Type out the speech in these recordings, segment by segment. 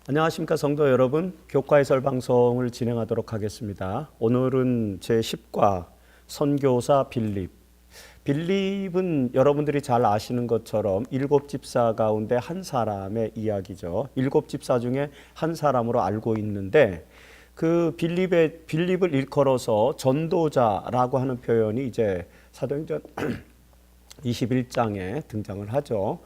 안녕하십니까 성도 여러분, 교과 해설 방송을 진행하도록 하겠습니다. 오늘은 제10과 선교사 빌립. 빌립은 여러분들이 잘 아시는 것처럼 7집사 가운데 한 사람의 이야기죠. 7집사 중에 한 사람으로 알고 있는데 그 빌립을 일컬어서 전도자라고 하는 표현이 이제 사도행전 21장에 등장을 하죠.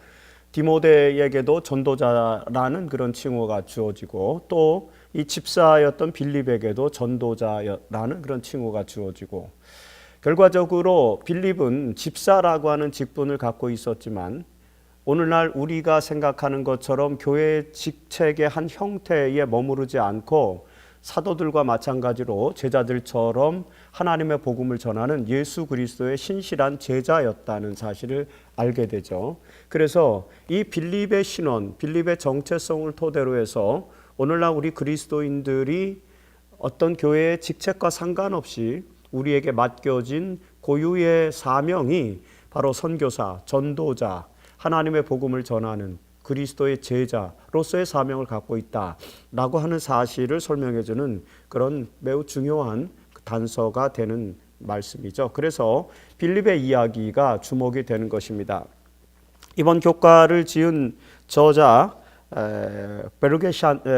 디모데에게도 전도자라는 그런 칭호가 주어지고 또 이 집사였던 빌립에게도 전도자라는 그런 칭호가 주어지고, 결과적으로 빌립은 집사라고 하는 직분을 갖고 있었지만 오늘날 우리가 생각하는 것처럼 교회 직책의 한 형태에 머무르지 않고 사도들과 마찬가지로 제자들처럼 하나님의 복음을 전하는 예수 그리스도의 신실한 제자였다는 사실을 알게 되죠. 그래서 이 빌립의 신원, 빌립의 정체성을 토대로 해서 오늘날 우리 그리스도인들이 어떤 교회의 직책과 상관없이 우리에게 맡겨진 고유의 사명이 바로 선교사, 전도자, 하나님의 복음을 전하는 그리스도의 제자로서의 사명을 갖고 있다라고 하는 사실을 설명해주는 그런 매우 중요한 단서가 되는 말씀이죠. 그래서 빌립의 이야기가 주목이 되는 것입니다. 이번 교과를 지은 저자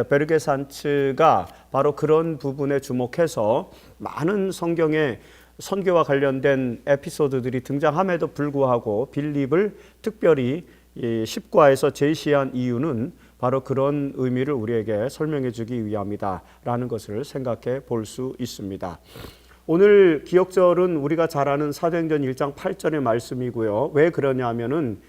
베르게산츠가 바로 그런 부분에 주목해서 많은 성경의 선교와 관련된 에피소드들이 등장함에도 불구하고 빌립을 특별히 이 10과에서 제시한 이유는 바로 그런 의미를 우리에게 설명해 주기 위함이다라는 것을 생각해 볼 수 있습니다. 오늘 기억절은 우리가 잘 아는 사도행전 1장 8절의 말씀이고요. 왜 그러냐면은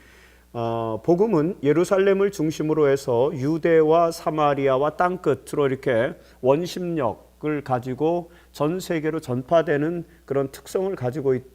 복음은 예루살렘을 중심으로 해서 유대와 사마리아와 땅끝으로 이렇게 원심력을 가지고 전 세계로 전파되는 그런 특성을 가지고 있다.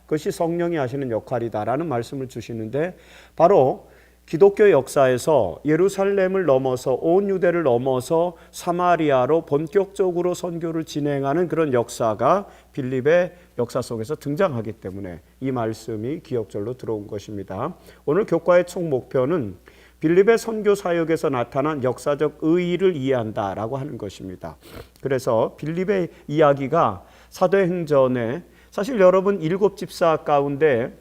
그것이 성령이 하시는 역할이다라는 말씀을 주시는데, 바로 기독교 역사에서 예루살렘을 넘어서 온 유대를 넘어서 사마리아로 본격적으로 선교를 진행하는 그런 역사가 빌립의 역사 속에서 등장하기 때문에 이 말씀이 기억절로 들어온 것입니다. 오늘 교과의 총 목표는 빌립의 선교 사역에서 나타난 역사적 의의를 이해한다라고 하는 것입니다. 그래서 빌립의 이야기가 사도행전에 사실 여러분 7집사 가운데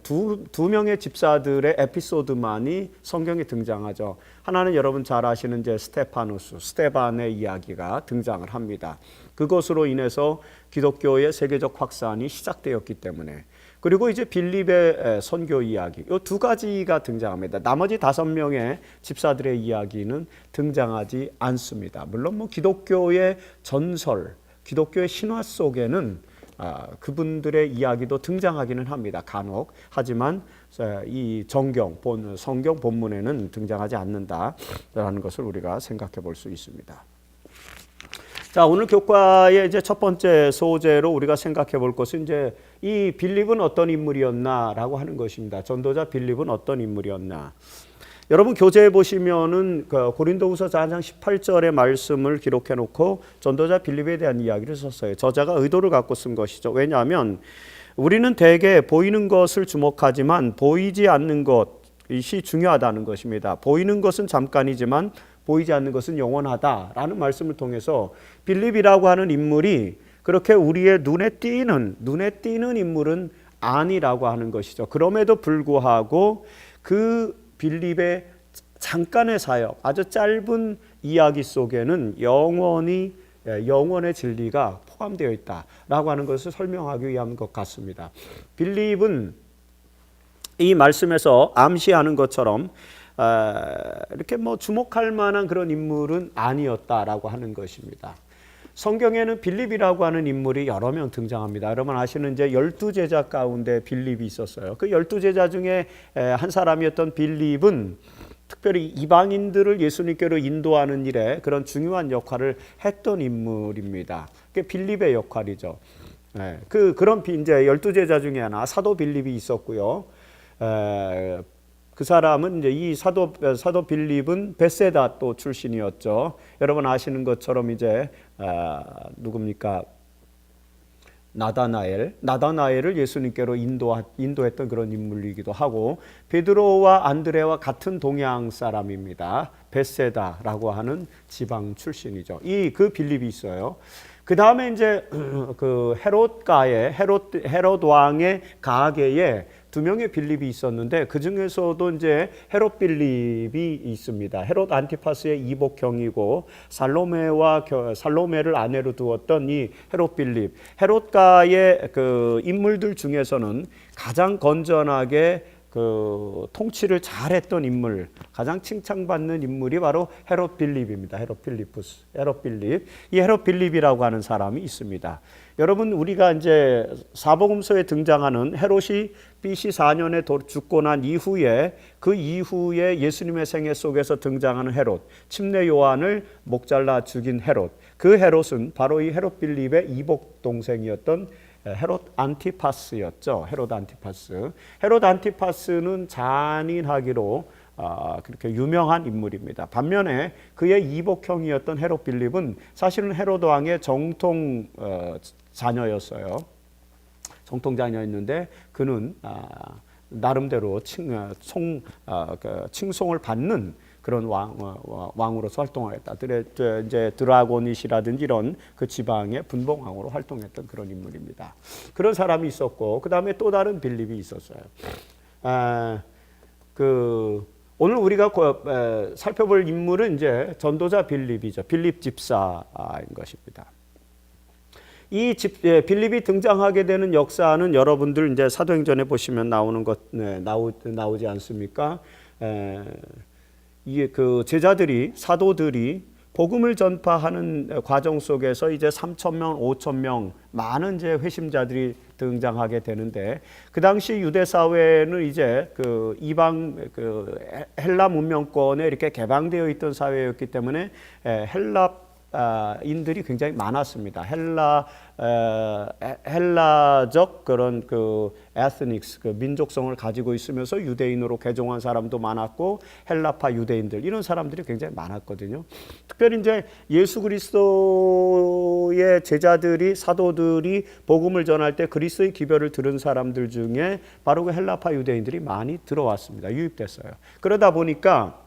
두 명의 집사들의 에피소드만이 성경에 등장하죠. 하나는 여러분 잘 아시는 이제 스테반의 이야기가 등장을 합니다. 그것으로 인해서 기독교의 세계적 확산이 시작되었기 때문에. 그리고 이제 빌립의 선교 이야기, 이 두 가지가 등장합니다. 나머지 5명의 집사들의 이야기는 등장하지 않습니다. 물론 뭐 기독교의 전설, 기독교의 신화 속에는 그분들의 이야기도 등장하기는 합니다. 간혹. 하지만 이 성경 본문에는 등장하지 않는다라는 것을 우리가 생각해 볼 수 있습니다. 자, 오늘 교과의 이제 첫 번째 소재로 우리가 생각해 볼 것은 이제 이 빌립은 어떤 인물이었나라고 하는 것입니다. 전도자 빌립은 어떤 인물이었나. 여러분 교재에 보시면은 고린도후서 4장 18절의 말씀을 기록해 놓고 전도자 빌립에 대한 이야기를 썼어요. 저자가 의도를 갖고 쓴 것이죠. 왜냐하면 우리는 대개 보이는 것을 주목하지만 보이지 않는 것이 중요하다는 것입니다. 보이는 것은 잠깐이지만 보이지 않는 것은 영원하다라는 말씀을 통해서 빌립이라고 하는 인물이 그렇게 우리의 눈에 띄는 인물은 아니라고 하는 것이죠. 그럼에도 불구하고 그 빌립의 잠깐의 사역, 아주 짧은 이야기 속에는 영원의 진리가 포함되어 있다라고 하는 것을 설명하기 위한 것 같습니다. 빌립은 이 말씀에서 암시하는 것처럼 이렇게 뭐 주목할 만한 그런 인물은 아니었다라고 하는 것입니다. 성경에는 빌립이라고 하는 인물이 여러 명 등장합니다. 여러분 아시는 이제 12제자 가운데 빌립이 있었어요. 그 12제자 중에 한 사람이었던 빌립은 특별히 이방인들을 예수님께로 인도하는 일에 그런 중요한 역할을 했던 인물입니다. 그게 빌립의 역할이죠. 그런 이제 12제자 중에 하나 사도 빌립이 있었고요. 그 사람은 이제 이 사도 빌립은 베세다 또 출신이었죠. 여러분 아시는 것처럼 이제 누굽니까? 나다나엘을 예수님께로 인도했던 그런 인물이기도 하고, 베드로와 안드레와 같은 동양 사람입니다. 베세다라고 하는 지방 출신이죠. 그 빌립이 있어요. 그 다음에 이제 그 헤롯 왕의 가계에 두 명의 빌립이 있었는데, 그 중에서도 이제 헤롯 빌립이 있습니다. 헤롯 안티파스의 이복형이고 살로메를 아내로 두었던 이 헤롯 빌립. 헤롯가의 그 인물들 중에서는 가장 건전하게 그 통치를 잘했던 인물, 가장 칭찬받는 인물이 바로 헤롯 빌립입니다. 헤롯 빌립. 이 헤롯 빌립이라고 하는 사람이 있습니다. 여러분, 우리가 이제 사복음서에 등장하는 헤롯이 BC 4년에 죽고 난 이후에, 그 이후에 예수님의 생애 속에서 등장하는 헤롯, 침례 요한을 목 잘라 죽인 헤롯, 그 헤롯은 바로 이 헤롯 빌립의 이복 동생이었던 헤롯 안티파스였죠. 헤롯 안티파스는 잔인하기로 그렇게 유명한 인물입니다. 반면에 그의 이복형이었던 헤롯 빌립은 사실은 헤롯 왕의 정통 자녀였어요. 정통 자녀였는데 그는 나름대로 칭송을 받는 그런 왕으로서 활동하였다. 이제 드라고닛이라든지 이런 그 지방의 분봉왕으로 활동했던 그런 인물입니다. 그런 사람이 있었고, 그 다음에 또 다른 빌립이 있었어요. 오늘 우리가 살펴볼 인물은 이제 전도자 빌립이죠. 빌립 집사인 것입니다. 빌립이 등장하게 되는 역사는 여러분들 이제 사도행전에 보시면 나오지 않습니까? 이게 그 사도들이 복음을 전파하는 과정 속에서 이제 3,000명, 5,000명 많은 이제 회심자들이 등장하게 되는데, 그 당시 유대 사회는 이제 그 이방 헬라 문명권에 이렇게 개방되어 있던 사회였기 때문에 헬라인들이 굉장히 많았습니다. 헬라적 그런 에스닉스, 민족성을 가지고 있으면서 유대인으로 개종한 사람도 많았고, 헬라파 유대인들, 이런 사람들이 굉장히 많았거든요. 특별히 이제 예수 그리스도의 제자들이, 사도들이 복음을 전할 때 그리스도의 기별을 들은 사람들 중에 바로 그 헬라파 유대인들이 많이 들어왔습니다. 유입됐어요. 그러다 보니까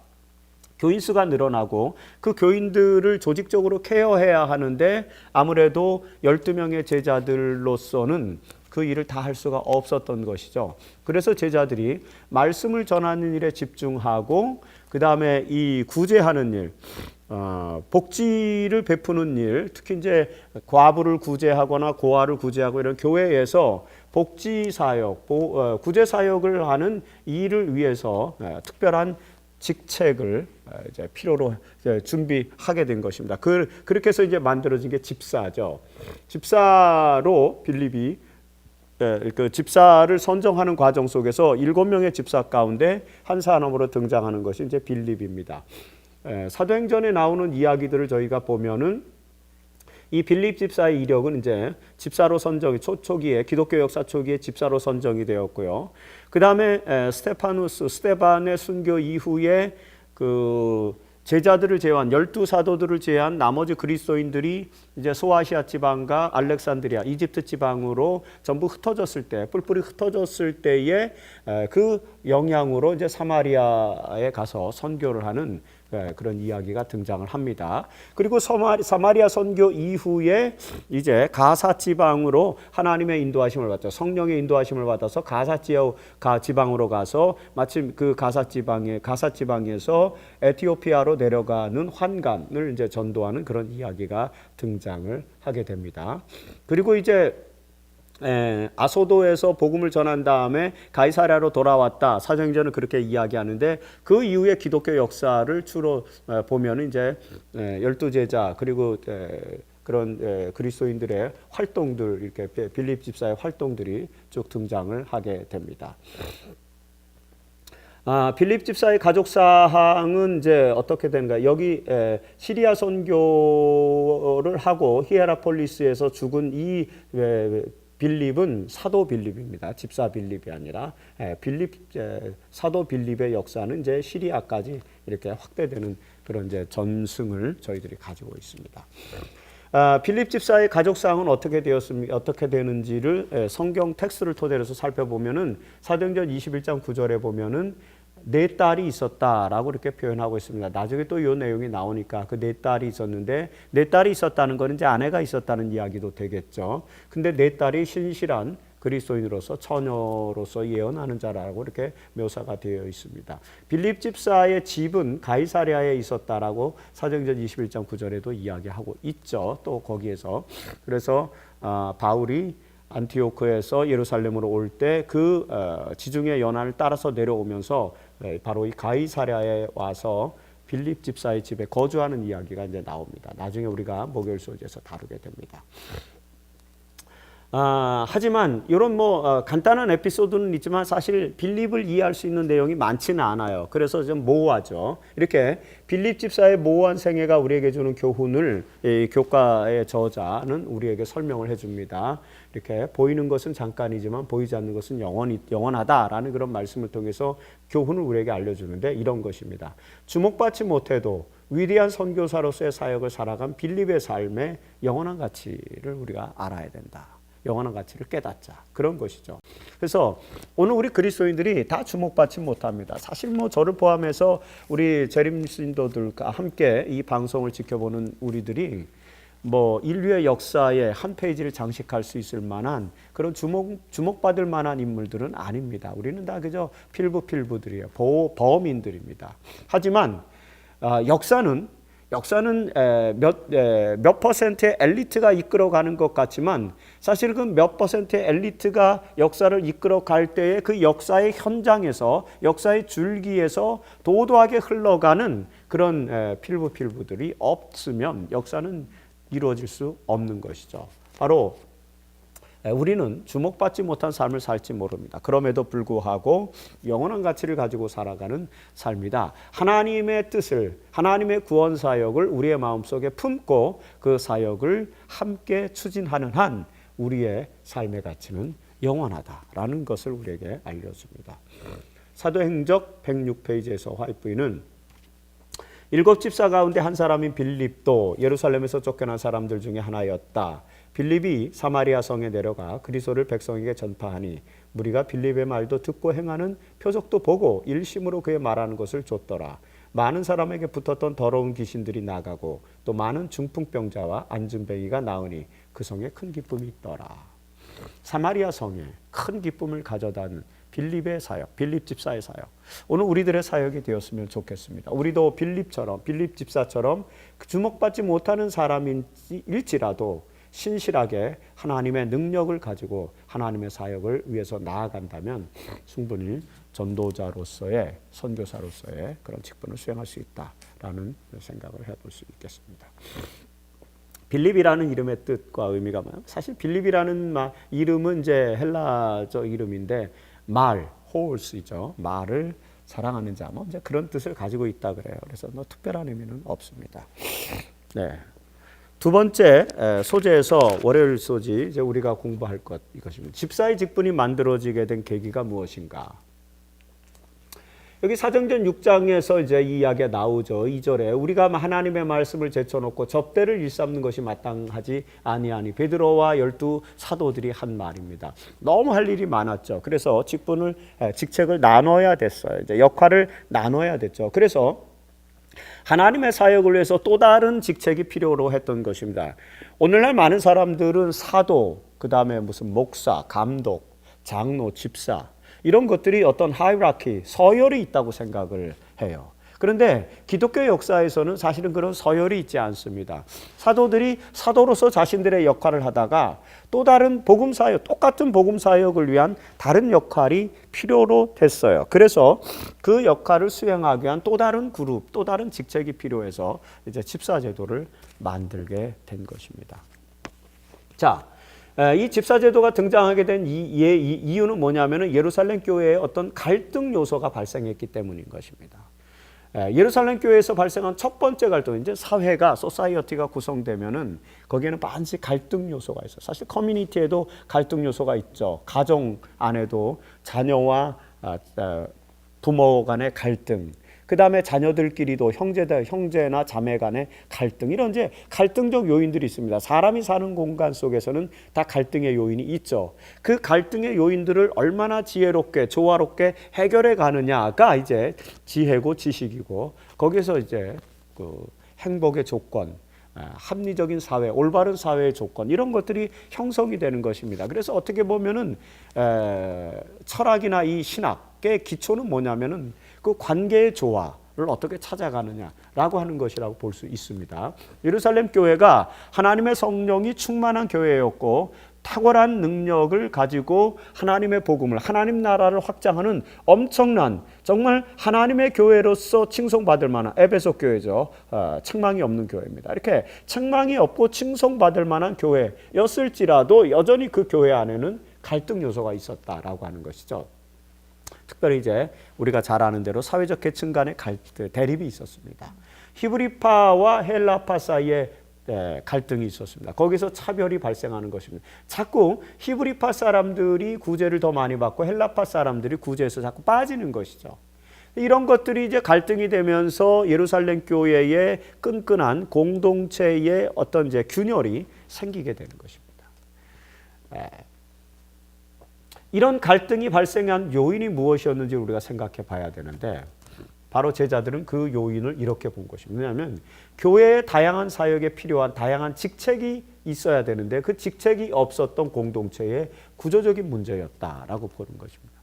교인 수가 늘어나고, 그 교인들을 조직적으로 케어해야 하는데 아무래도 12명의 제자들로서는 그 일을 다 할 수가 없었던 것이죠. 그래서 제자들이 말씀을 전하는 일에 집중하고, 그 다음에 이 구제하는 일, 복지를 베푸는 일, 특히 이제 과부를 구제하거나 고아를 구제하고 이런 교회에서 복지 사역, 구제 사역을 하는 일을 위해서 특별한 직책을 이제 필요로 준비하게 된 것입니다. 그렇게 해서 이제 만들어진 게 집사죠. 집사로 빌립이 그 집사를 선정하는 과정 속에서 7명의 집사 가운데 한 사람으로 등장하는 것이 이제 빌립입니다. 사도행전에 나오는 이야기들을 저희가 보면은 이 빌립 집사의 이력은 이제 집사로 선정이 초기에, 기독교 역사 초기에 집사로 선정이 되었고요. 그 다음에 스테반의 순교 이후에 그 제자들을 제외한 12사도들을 제외한 나머지 그리스도인들이 이제 소아시아 지방과 알렉산드리아, 이집트 지방으로 전부 흩어졌을 때, 뿔뿔이 흩어졌을 때에 그 영향으로 이제 사마리아에 가서 선교를 하는 그런 이야기가 등장을 합니다. 그리고 사마리아 선교 이후에 이제 가사 지방으로 하나님의 인도하심을 받죠. 성령의 인도하심을 받아서 가사 지방으로 가서 마침 그 가사 지방에서 에티오피아로 내려가는 환관을 이제 전도하는 그런 이야기가 등장을 하게 됩니다. 그리고 이제 아소도에서 복음을 전한 다음에 가이사랴로 돌아왔다. 사도행전은 그렇게 이야기하는데, 그 이후에 기독교 역사를 주로 보면 이제 12제자 그리고 그런 그리스도인들의 활동들, 이렇게 빌립 집사의 활동들이 쭉 등장을 하게 됩니다. 빌립 집사의 가족 사항은 이제 어떻게 되는가? 여기 시리아 선교를 하고 히에라폴리스에서 죽은 이 빌립은 사도 빌립입니다. 집사 빌립이 아니라 사도 빌립의 역사는 이제 시리아까지 이렇게 확대되는 그런 이제 전승을 저희들이 가지고 있습니다. 빌립 집사의 가족상은 어떻게 되는지를 성경 텍스트를 토대로 해서 살펴보면은 사도행전 21장 9절에 보면은 네 딸이 있었다라고 이렇게 표현하고 있습니다. 나중에 또 이 내용이 나오니까 그 네 딸이 있었는데, 네 딸이 있었다는 것은 이제 아내가 있었다는 이야기도 되겠죠. 근데 네 딸이 신실한 그리스도인으로서 처녀로서 예언하는 자라고 이렇게 묘사가 되어 있습니다. 빌립 집사의 집은 가이사랴에 있었다라고 사도행전 21장 9절에도 이야기하고 있죠. 또 거기에서 그래서 바울이 안티오크에서 예루살렘으로 올 때 그 지중해 연안을 따라서 내려오면서 바로 이 가이사랴에 와서 빌립 집사의 집에 거주하는 이야기가 이제 나옵니다. 나중에 우리가 목요일 소재에서 다루게 됩니다. 하지만 이런 간단한 에피소드는 있지만 사실 빌립을 이해할 수 있는 내용이 많지는 않아요. 그래서 좀 모호하죠. 이렇게 빌립 집사의 모호한 생애가 우리에게 주는 교훈을 이 교과의 저자는 우리에게 설명을 해줍니다. 이렇게 보이는 것은 잠깐이지만 보이지 않는 것은 영원하다라는 그런 말씀을 통해서 교훈을 우리에게 알려주는데 이런 것입니다. 주목받지 못해도 위대한 선교사로서의 사역을 살아간 빌립의 삶의 영원한 가치를 우리가 알아야 된다. 영원한 가치를 깨닫자. 그런 것이죠. 그래서 오늘 우리 그리스도인들이 다 주목받지 못합니다. 사실 저를 포함해서 우리 재림신도들과 함께 이 방송을 지켜보는 우리들이 인류의 역사의 한 페이지를 장식할 수 있을 만한 그런 주목받을 만한 인물들은 아닙니다. 우리는 다 그저 필부들이에요. 범인들입니다. 하지만 역사는 몇 퍼센트의 엘리트가 이끌어가는 것 같지만 사실 그 몇 퍼센트의 엘리트가 역사를 이끌어갈 때에 그 역사의 현장에서 역사의 줄기에서 도도하게 흘러가는 그런 필부들이 없으면 역사는 이루어질 수 없는 것이죠. 바로 우리는 주목받지 못한 삶을 살지 모릅니다. 그럼에도 불구하고 영원한 가치를 가지고 살아가는 삶이다. 하나님의 뜻을, 하나님의 구원 사역을 우리의 마음속에 품고 그 사역을 함께 추진하는 한 우리의 삶의 가치는 영원하다라는 것을 우리에게 알려줍니다. 사도행전 106페이지에서 화이트는 7 집사 가운데 한 사람인 빌립도 예루살렘에서 쫓겨난 사람들 중에 하나였다. 빌립이 사마리아 성에 내려가 그리스도를 백성에게 전파하니 무리가 빌립의 말도 듣고 행하는 표적도 보고 일심으로 그의 말하는 것을 좇더라. 많은 사람에게 붙었던 더러운 귀신들이 나가고 또 많은 중풍병자와 안진뱅이가 나으니 그 성에 큰 기쁨이 있더라. 사마리아 성에 큰 기쁨을 가져다는 빌립의 사역, 빌립 집사의 사역. 오늘 우리들의 사역이 되었으면 좋겠습니다. 우리도 빌립 집사처럼 주목받지 못하는 사람일지라도 신실하게 하나님의 능력을 가지고 하나님의 사역을 위해서 나아간다면 충분히 전도자로서의, 선교사로서의 그런 직분을 수행할 수 있다라는 생각을 해볼 수 있겠습니다. 빌립이라는 이름의 뜻과 의미가 뭐예요? 사실 빌립이라는 이름은 이제 헬라적 이름인데 호울스이죠. 말을 사랑하는 자, 이제 그런 뜻을 가지고 있다 그래요. 그래서 특별한 의미는 없습니다. 네. 두 번째 소재에서 월요일 소지 이제 우리가 공부할 것 이것입니다. 집사의 직분이 만들어지게 된 계기가 무엇인가? 여기 사도행전 6장에서 이제 이 이야기가 나오죠. 2절에 우리가 하나님의 말씀을 제쳐놓고 접대를 일삼는 것이 마땅하지 아니하니 베드로와 12 사도들이 한 말입니다. 너무 할 일이 많았죠. 그래서 직책을 나눠야 됐어요. 이제 역할을 나눠야 됐죠. 그래서 하나님의 사역을 위해서 또 다른 직책이 필요로 했던 것입니다. 오늘날 많은 사람들은 사도, 그 다음에 무슨 목사, 감독, 장로, 집사 이런 것들이 어떤 하이라키, 서열이 있다고 생각을 해요. 그런데 기독교 역사에서는 사실은 그런 서열이 있지 않습니다. 사도들이 사도로서 자신들의 역할을 하다가 또 다른 복음사역, 똑같은 복음사역을 위한 다른 역할이 필요로 됐어요. 그래서 그 역할을 수행하기 위한 또 다른 그룹, 또 다른 직책이 필요해서 이제 집사제도를 만들게 된 것입니다. 자, 이 집사제도가 등장하게 된 이유는 뭐냐면은 예루살렘 교회에 어떤 갈등 요소가 발생했기 때문인 것입니다. 예루살렘 교회에서 발생한 첫 번째 갈등, 이제 사회가, 소사이어티가 구성되면은 거기에는 반드시 갈등 요소가 있어요. 사실 커뮤니티에도 갈등 요소가 있죠. 가정 안에도 자녀와 부모 간의 갈등, 그 다음에 자녀들끼리도 형제나 자매 간의 갈등, 이런 이제 갈등적 요인들이 있습니다. 사람이 사는 공간 속에서는 다 갈등의 요인이 있죠. 그 갈등의 요인들을 얼마나 지혜롭게 조화롭게 해결해 가느냐가 이제 지혜고 지식이고, 거기서 이제 그 행복의 조건, 합리적인 사회, 올바른 사회의 조건, 이런 것들이 형성이 되는 것입니다. 그래서 어떻게 보면은 철학이나 이 신학의 기초는 뭐냐면은 그 관계의 조화를 어떻게 찾아가느냐라고 하는 것이라고 볼 수 있습니다. 예루살렘 교회가 하나님의 성령이 충만한 교회였고, 탁월한 능력을 가지고 하나님의 복음을, 하나님 나라를 확장하는 엄청난, 정말 하나님의 교회로서 칭송받을 만한 에베소 교회죠. 책망이 없는 교회입니다. 이렇게 책망이 없고 칭송받을 만한 교회였을지라도 여전히 그 교회 안에는 갈등 요소가 있었다라고 하는 것이죠. 특별히 이제 우리가 잘 아는 대로 사회적 계층 간의 대립이 있었습니다. 히브리파와 헬라파 사이에 갈등이 있었습니다. 거기서 차별이 발생하는 것입니다. 자꾸 히브리파 사람들이 구제를 더 많이 받고 헬라파 사람들이 구제에서 자꾸 빠지는 것이죠. 이런 것들이 이제 갈등이 되면서 예루살렘 교회의 끈끈한 공동체의 어떤 이제 균열이 생기게 되는 것입니다. 이런 갈등이 발생한 요인이 무엇이었는지 우리가 생각해 봐야 되는데, 바로 제자들은 그 요인을 이렇게 본 것입니다. 왜냐하면 교회의 다양한 사역에 필요한 다양한 직책이 있어야 되는데 그 직책이 없었던 공동체의 구조적인 문제였다라고 보는 것입니다.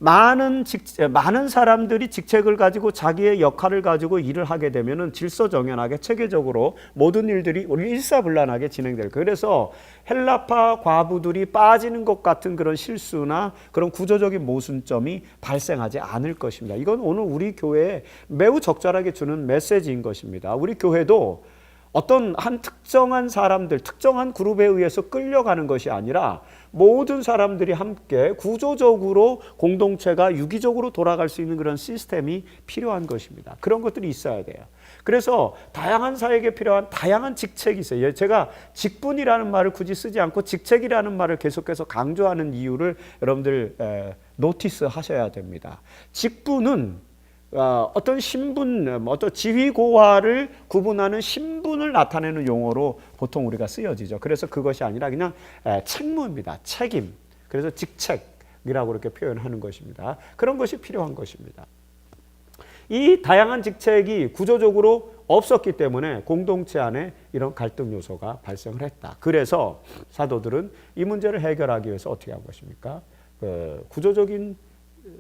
많은 사람들이 직책을 가지고 자기의 역할을 가지고 일을 하게 되면은 질서정연하게 체계적으로 모든 일들이 일사불란하게 진행될 거예요. 그래서 헬라파 과부들이 빠지는 것 같은 그런 실수나 그런 구조적인 모순점이 발생하지 않을 것입니다. 이건 오늘 우리 교회에 매우 적절하게 주는 메시지인 것입니다. 우리 교회도 어떤 한 특정한 사람들, 특정한 그룹에 의해서 끌려가는 것이 아니라 모든 사람들이 함께 구조적으로 공동체가 유기적으로 돌아갈 수 있는 그런 시스템이 필요한 것입니다. 그런 것들이 있어야 돼요. 그래서 다양한 사역에 필요한 다양한 직책이 있어요. 제가 직분이라는 말을 굳이 쓰지 않고 직책이라는 말을 계속해서 강조하는 이유를 여러분들 노티스 하셔야 됩니다. 직분은 어떤 신분, 어떤 지위고하를 구분하는 신분을 나타내는 용어로 보통 우리가 쓰여지죠. 그래서 그것이 아니라 그냥 책무입니다. 책임. 그래서 직책이라고 이렇게 표현하는 것입니다. 그런 것이 필요한 것입니다. 이 다양한 직책이 구조적으로 없었기 때문에 공동체 안에 이런 갈등 요소가 발생을 했다. 그래서 사도들은 이 문제를 해결하기 위해서 어떻게 한 것입니까? 구조적인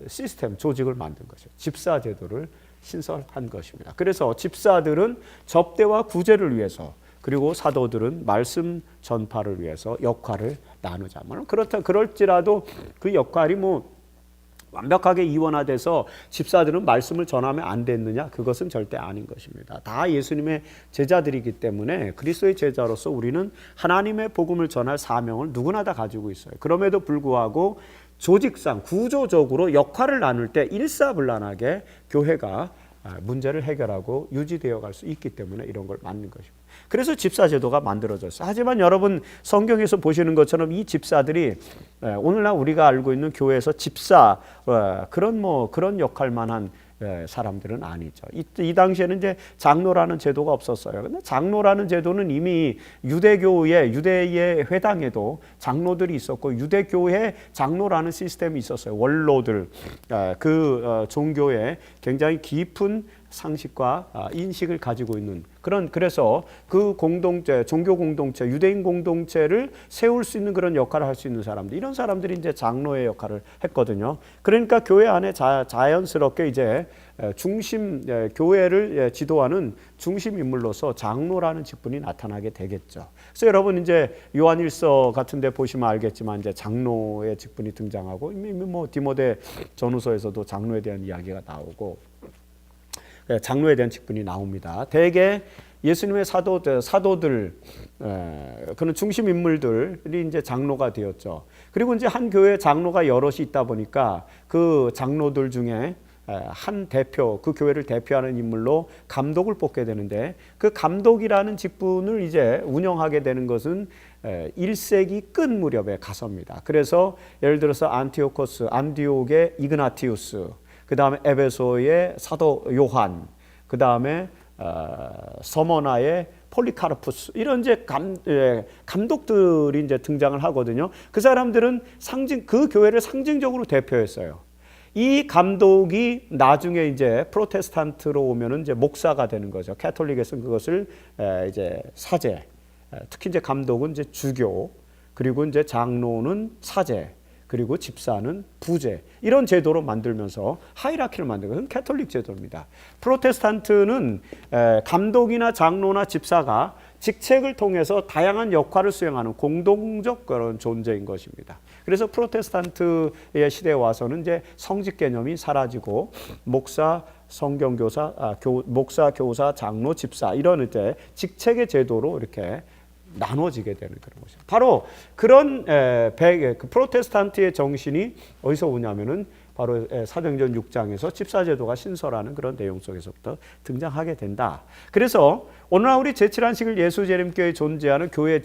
시스템, 조직을 만든 것이죠. 집사 제도를 신설한 것입니다. 그래서 집사들은 접대와 구제를 위해서, 그리고 사도들은 말씀 전파를 위해서 역할을 나누자면, 그럴지라도 그 역할이 완벽하게 이원화돼서 집사들은 말씀을 전하면 안 됐느냐? 그것은 절대 아닌 것입니다. 다 예수님의 제자들이기 때문에 그리스도의 제자로서 우리는 하나님의 복음을 전할 사명을 누구나 다 가지고 있어요. 그럼에도 불구하고 조직상 구조적으로 역할을 나눌 때 일사불란하게 교회가 문제를 해결하고 유지되어 갈 수 있기 때문에 이런 걸 만든 것입니다. 그래서 집사제도가 만들어졌어요. 하지만 여러분 성경에서 보시는 것처럼 이 집사들이 오늘날 우리가 알고 있는 교회에서 집사 그런 역할만 한 사람들은 아니죠. 이 당시에는 이제 장로라는 제도가 없었어요. 근데 장로라는 제도는 이미 유대의 회당에도 장로들이 있었고 유대교회 장로라는 시스템이 있었어요. 원로들, 종교에 굉장히 깊은 상식과 인식을 가지고 있는 그래서 그 공동체, 종교 공동체, 유대인 공동체를 세울 수 있는 그런 역할을 할 수 있는 사람들, 이런 사람들이 이제 장로의 역할을 했거든요. 그러니까 교회 안에 자연스럽게 이제 교회를 지도하는 중심 인물로서 장로라는 직분이 나타나게 되겠죠. 그래서 여러분 이제 요한일서 같은 데 보시면 알겠지만 이제 장로의 직분이 등장하고 이미 디모데 전후서에서도 장로에 대한 이야기가 나오고 장로에 대한 직분이 나옵니다. 대개 예수님의 사도들 그런 중심 인물들이 이제 장로가 되었죠. 그리고 이제 한 교회 장로가 여럿이 있다 보니까 그 장로들 중에 한 대표, 그 교회를 대표하는 인물로 감독을 뽑게 되는데, 그 감독이라는 직분을 이제 운영하게 되는 것은 1세기 끝 무렵에 가서입니다. 그래서 예를 들어서 안디옥의 이그나티우스, 그 다음에 에베소의 사도 요한, 그 다음에 서머나의 폴리카르푸스, 이런 이제 감독들이 이제 등장을 하거든요. 그 사람들은 그 교회를 상징적으로 대표했어요. 이 감독이 나중에 이제 프로테스탄트로 오면은 이제 목사가 되는 거죠. 캐톨릭에서는 그것을 이제 사제, 특히 이제 감독은 이제 주교, 그리고 이제 장로는 사제, 그리고 집사는 부제, 이런 제도로 만들면서 하이라키를 만든 것은 캐톨릭 제도입니다. 프로테스탄트는 감독이나 장로나 집사가 직책을 통해서 다양한 역할을 수행하는 공동적 그런 존재인 것입니다. 그래서 프로테스탄트의 시대에 와서는 이제 성직 개념이 사라지고 목사, 성경교사, 목사, 교사, 장로, 집사, 이런 이제 직책의 제도로 이렇게 나눠지게 되는 그런 것이죠. 바로 그런 그 프로테스탄트의 정신이 어디서 오냐면은 바로 사도행전 6장에서 집사제도가 신설하는 그런 내용 속에서부터 등장하게 된다. 그래서 오늘날 우리 제7안식일 예수재림교회에 존재하는 교회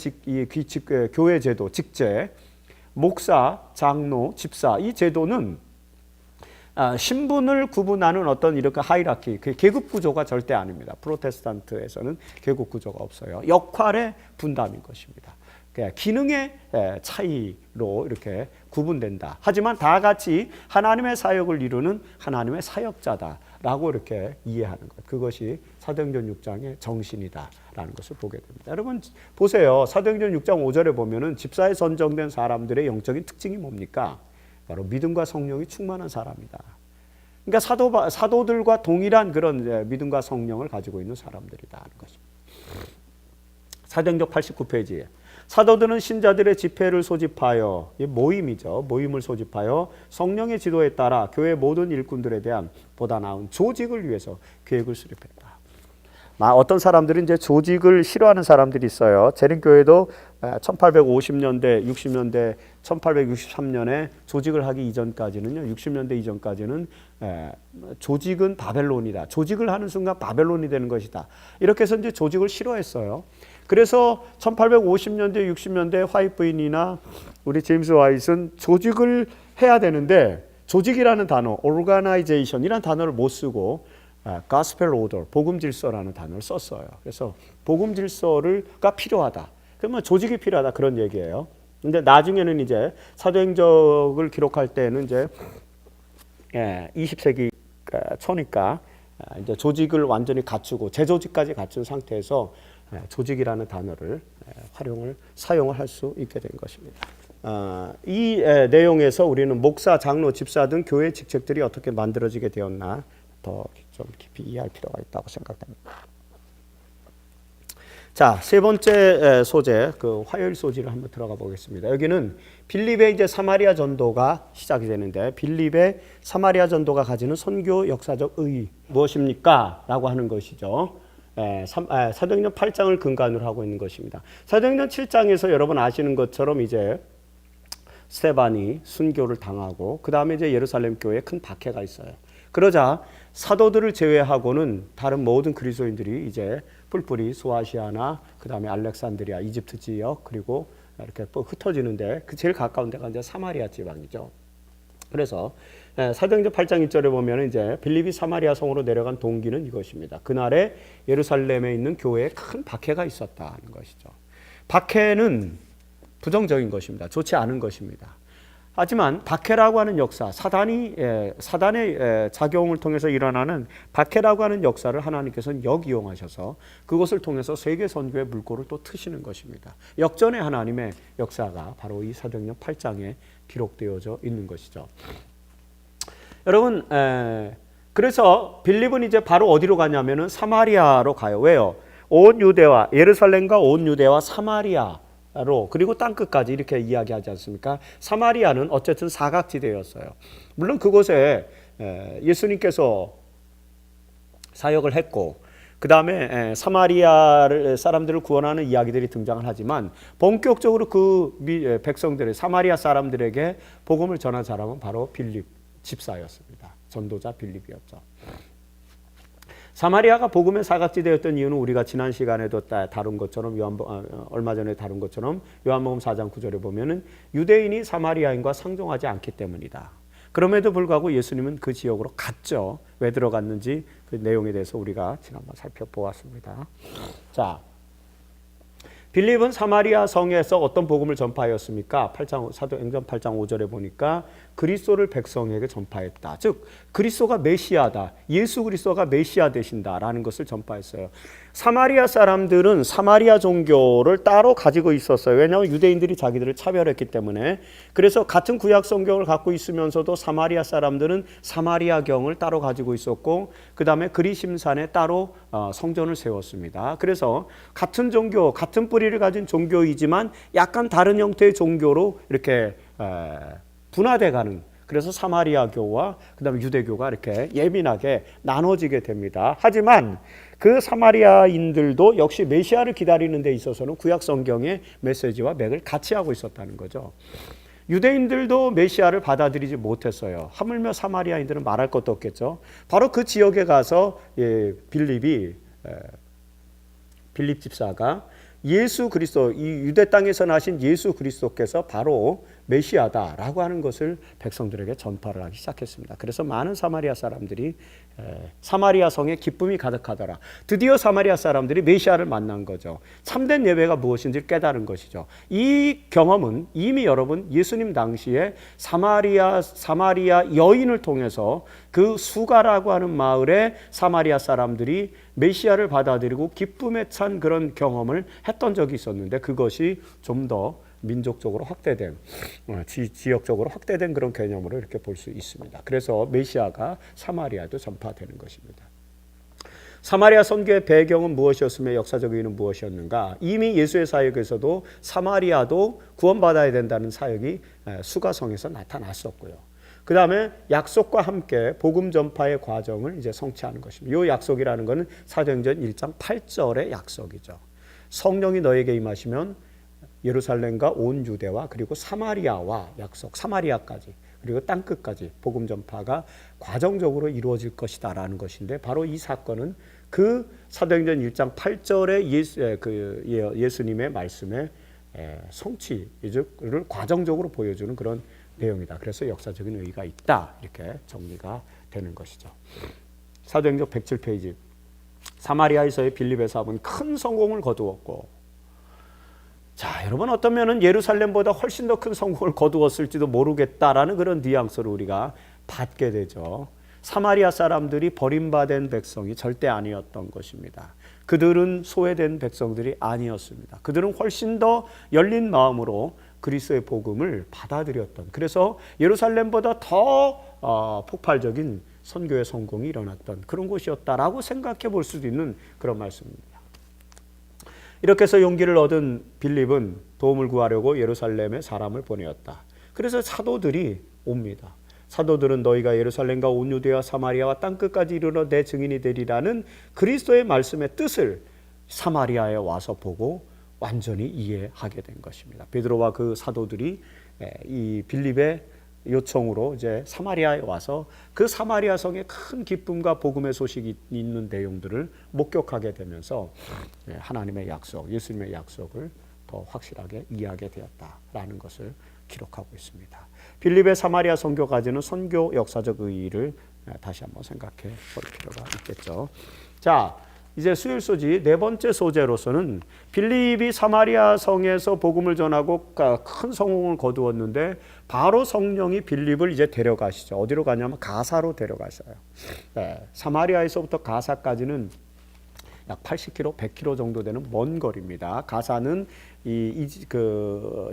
교회 제도, 직제, 목사, 장로, 집사, 이 제도는 신분을 구분하는 어떤 이렇게 하이라키, 그 계급 구조가 절대 아닙니다. 프로테스탄트에서는 계급 구조가 없어요. 역할의 분담인 것입니다. 기능의 차이로 이렇게 구분된다. 하지만 다 같이 하나님의 사역을 이루는 하나님의 사역자다라고 이렇게 이해하는 것. 그것이 사도행전 6장의 정신이다라는 것을 보게 됩니다. 여러분 보세요. 사도행전 6장 5절에 보면은 집사에 선정된 사람들의 영적인 특징이 뭡니까? 바로 믿음과 성령이 충만한 사람이다. 그러니까 사도들과 동일한 그런 믿음과 성령을 가지고 있는 사람들이다 하는 것입니다. 사도행전 89페이지에 사도들은 신자들의 집회를 소집하여, 모임이죠. 모임을 소집하여 성령의 지도에 따라 교회 모든 일꾼들에 대한 보다 나은 조직을 위해서 계획을 수립했다. 어떤 사람들은 이제 조직을 싫어하는 사람들이 있어요. 재림교회도 1850년대, 60년대, 1863년에 조직을 하기 이전까지는요, 60년대 이전까지는 조직은 바벨론이다. 조직을 하는 순간 바벨론이 되는 것이다. 이렇게 해서 이제 조직을 싫어했어요. 그래서 1850년대, 60년대 화이트 부인이나 우리 제임스 화이트는 조직을 해야 되는데 조직이라는 단어, organization이라는 단어를 못 쓰고 gospel order, 복음 질서라는 단어를 썼어요. 그래서 복음 질서가 필요하다. 그러면 조직이 필요하다 그런 얘기예요. 근데 나중에는 이제 사도행적을 기록할 때는 이제 20세기 초니까 이제 조직을 완전히 갖추고 재조직까지 갖춘 상태에서 조직이라는 단어를 사용을 할 수 있게 된 것입니다. 이 내용에서 우리는 목사, 장로, 집사 등 교회 직책들이 어떻게 만들어지게 되었나 더 좀 깊이 이해할 필요가 있다고 생각됩니다. 자, 세 번째 소재, 그 화요일 소지를 한번 들어가 보겠습니다. 여기는 빌립의 이제 사마리아 전도가 시작이 되는데, 빌립의 사마리아 전도가 가지는 선교 역사적 의의 무엇입니까? 라고 하는 것이죠. 사도행전 8장을 근간으로 하고 있는 것입니다. 사도행전 7장에서 여러분 아시는 것처럼 이제 스데반이 순교를 당하고 그 다음에 이제 예루살렘 교회에 큰 박해가 있어요. 그러자 사도들을 제외하고는 다른 모든 그리스도인들이 이제 뿔뿔이 소아시아나 그 다음에 알렉산드리아, 이집트 지역 그리고 이렇게 흩어지는데 그 제일 가까운 데가 이제 사마리아 지방이죠. 그래서 사도행전 8장 1절에 보면 이제 빌립이 사마리아 성으로 내려간 동기는 이것입니다. 그날에 예루살렘에 있는 교회에 큰 박해가 있었다는 것이죠. 박해는 부정적인 것입니다. 좋지 않은 것입니다. 하지만 박해라고 하는 역사, 사단의 작용을 통해서 일어나는 박해라고 하는 역사를 하나님께서는 역이용하셔서 그것을 통해서 세계 선교의 물꼬를 또 트시는 것입니다. 역전의 하나님의 역사가 바로 이 사도행전 8장에 기록되어져 있는 것이죠. 여러분, 그래서 빌립은 이제 바로 어디로 가냐면은 사마리아로 가요. 왜요? 온 유대와 예루살렘과 온 유대와 사마리아 그리고 땅끝까지 이렇게 이야기하지 않습니까? 사마리아는 어쨌든 사각지대였어요. 물론 그곳에 예수님께서 사역을 했고 그 다음에 사마리아 사람들을 구원하는 이야기들이 등장을 하지만 본격적으로 그 백성들의 사마리아 사람들에게 복음을 전한 사람은 바로 빌립 집사였습니다. 전도자 빌립이었죠. 사마리아가 복음의 사각지대였던 이유는 우리가 지난 시간에도 다룬 것처럼 얼마 전에 다룬 것처럼 요한복음 4장 9절에 보면은 유대인이 사마리아인과 상종하지 않기 때문이다. 그럼에도 불구하고 예수님은 그 지역으로 갔죠. 왜 들어갔는지 그 내용에 대해서 우리가 지난번 살펴보았습니다. 자, 빌립은 사마리아 성에서 어떤 복음을 전파하였습니까? 사도행전 8장 5절에 보니까 그리스도를 백성에게 전파했다. 즉 그리스도가 메시아다. 예수 그리스도가 메시아 되신다라는 것을 전파했어요. 사마리아 사람들은 사마리아 종교를 따로 가지고 있었어요. 왜냐하면 유대인들이 자기들을 차별했기 때문에. 그래서 같은 구약 성경을 갖고 있으면서도 사마리아 사람들은 사마리아경을 따로 가지고 있었고, 그 다음에 그리심산에 따로 성전을 세웠습니다. 그래서 같은 종교, 같은 뿌리를 가진 종교이지만 약간 다른 형태의 종교로 이렇게 분화돼 가는, 그래서 사마리아교와 그다음에 유대교가 이렇게 예민하게 나눠지게 됩니다. 하지만 그 사마리아인들도 역시 메시아를 기다리는 데 있어서는 구약 성경의 메시지와 맥을 같이 하고 있었다는 거죠. 유대인들도 메시아를 받아들이지 못했어요. 하물며 사마리아인들은 말할 것도 없겠죠. 바로 그 지역에 가서 빌립 집사가 예수 그리스도, 이 유대 땅에서 나신 예수 그리스도께서 바로 메시아다라고 하는 것을 백성들에게 전파를 하기 시작했습니다. 그래서 많은 사마리아 사람들이 사마리아 성에 기쁨이 가득하더라. 드디어 사마리아 사람들이 메시아를 만난 거죠. 참된 예배가 무엇인지 깨달은 것이죠. 이 경험은 이미 여러분 예수님 당시에 사마리아 여인을 통해서 그 수가라고 하는 마을에 사마리아 사람들이 메시아를 받아들이고 기쁨에 찬 그런 경험을 했던 적이 있었는데, 그것이 좀 더 민족적으로 확대된, 지역적으로 확대된 그런 개념으로 이렇게 볼 수 있습니다. 그래서 메시아가 사마리아도 전파되는 것입니다. 사마리아 선교의 배경은 무엇이었으며 역사적 의의는 무엇이었는가? 이미 예수의 사역에서도 사마리아도 구원받아야 된다는 사역이 수가성에서 나타났었고요. 그 다음에 약속과 함께 복음 전파의 과정을 이제 성취하는 것입니다. 이 약속이라는 것은 사도행전 1장 8절의 약속이죠. 성령이 너에게 임하시면 예루살렘과 온 유대와 그리고 사마리아와 약속, 사마리아까지 그리고 땅끝까지 복음 전파가 과정적으로 이루어질 것이다 라는 것인데, 바로 이 사건은 그 사도행전 1장 8절의 예수님의 말씀의 성취를 과정적으로 보여주는 그런 내용이다. 그래서 역사적인 의의가 있다, 이렇게 정리가 되는 것이죠. 사도행전 107페이지. 사마리아에서의 빌립의 사업은 큰 성공을 거두었고, 자, 여러분 어떤 면은 예루살렘보다 훨씬 더 큰 성공을 거두었을지도 모르겠다라는 그런 뉘앙스를 우리가 받게 되죠. 사마리아 사람들이 버림받은 백성이 절대 아니었던 것입니다. 그들은 소외된 백성들이 아니었습니다. 그들은 훨씬 더 열린 마음으로 그리스도의 복음을 받아들였던, 그래서 예루살렘보다 더 폭발적인 선교의 성공이 일어났던 그런 곳이었다라고 생각해 볼 수도 있는 그런 말씀입니다. 이렇게 해서 용기를 얻은 빌립은 도움을 구하려고 예루살렘에 사람을 보내었다. 그래서 사도들이 옵니다. 사도들은 너희가 예루살렘과 온 유대와 사마리아와 땅끝까지 이르러 내 증인이 되리라는 그리스도의 말씀의 뜻을 사마리아에 와서 보고 완전히 이해하게 된 것입니다. 베드로와 그 사도들이 이 빌립의 요청으로 이제 사마리아에 와서 그 사마리아 성에 큰 기쁨과 복음의 소식이 있는 내용들을 목격하게 되면서 하나님의 약속, 예수님의 약속을 더 확실하게 이해하게 되었다라는 것을 기록하고 있습니다. 빌립의 사마리아 선교까지는 선교 역사적 의의를 다시 한번 생각해 볼 필요가 있겠죠. 자, 이제 수요일 소지 네 번째 소재로서는 빌립이 사마리아 성에서 복음을 전하고 큰 성공을 거두었는데 바로 성령이 빌립을 이제 데려가시죠. 어디로 가냐면 가사로 데려가셔요. 사마리아에서부터 가사까지는 약 80km, 100km 정도 되는 먼 거리입니다. 가사는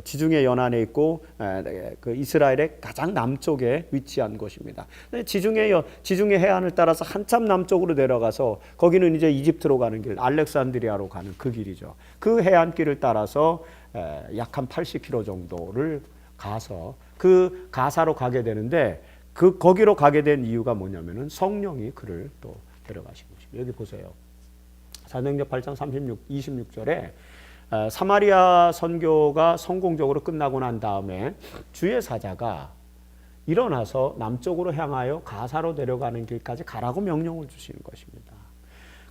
지중해 연안에 있고 그 이스라엘의 가장 남쪽에 위치한 곳입니다. 지중해 해안을 따라서 한참 남쪽으로 내려가서 거기는 이제 이집트로 가는 길, 알렉산드리아로 가는 그 길이죠. 그 해안길을 따라서 약 한 80km 정도를 가서 그 가사로 가게 되는데, 거기로 가게 된 이유가 뭐냐면은 성령이 그를 또 데려가신 것입니다. 여기 보세요. 사도행전 8장 26절에 사마리아 선교가 성공적으로 끝나고 난 다음에 주의 사자가 일어나서 남쪽으로 향하여 가사로 데려가는 길까지 가라고 명령을 주시는 것입니다.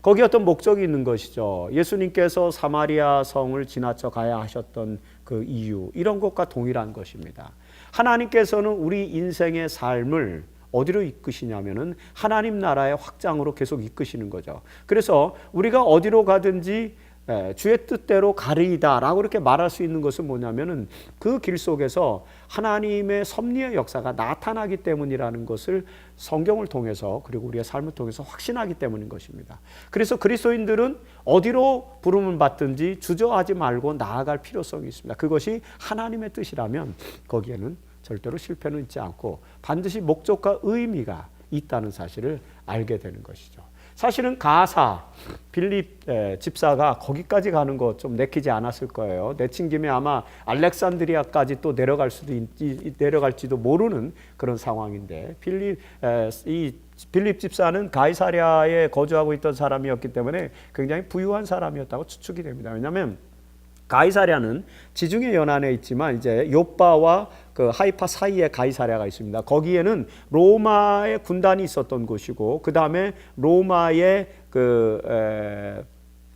거기에 어떤 목적이 있는 것이죠. 예수님께서 사마리아 성을 지나쳐 가야 하셨던 그 이유, 이런 것과 동일한 것입니다. 하나님께서는 우리 인생의 삶을 어디로 이끄시냐면은 하나님 나라의 확장으로 계속 이끄시는 거죠. 그래서 우리가 어디로 가든지 주의 뜻대로 가리이다라고 이렇게 말할 수 있는 것은 뭐냐면은 그 길 속에서 하나님의 섭리의 역사가 나타나기 때문이라는 것을 성경을 통해서 그리고 우리의 삶을 통해서 확신하기 때문인 것입니다. 그래서 그리스도인들은 어디로 부름을 받든지 주저하지 말고 나아갈 필요성이 있습니다. 그것이 하나님의 뜻이라면 거기에는 절대로 실패는 있지 않고 반드시 목적과 의미가 있다는 사실을 알게 되는 것이죠. 사실은 가사, 빌립 집사가 거기까지 가는 거 좀 내키지 않았을 거예요. 내친 김에 아마 알렉산드리아까지 또 내려갈지도 모르는 그런 상황인데 이 빌립 집사는 가이사랴에 거주하고 있던 사람이었기 때문에 굉장히 부유한 사람이었다고 추측이 됩니다. 왜냐하면 가이사랴는 지중해 연안에 있지만 이제 요빠와 그 하이파 사이에 가이사랴가 있습니다. 거기에는 로마의 군단이 있었던 곳이고 그 다음에 로마의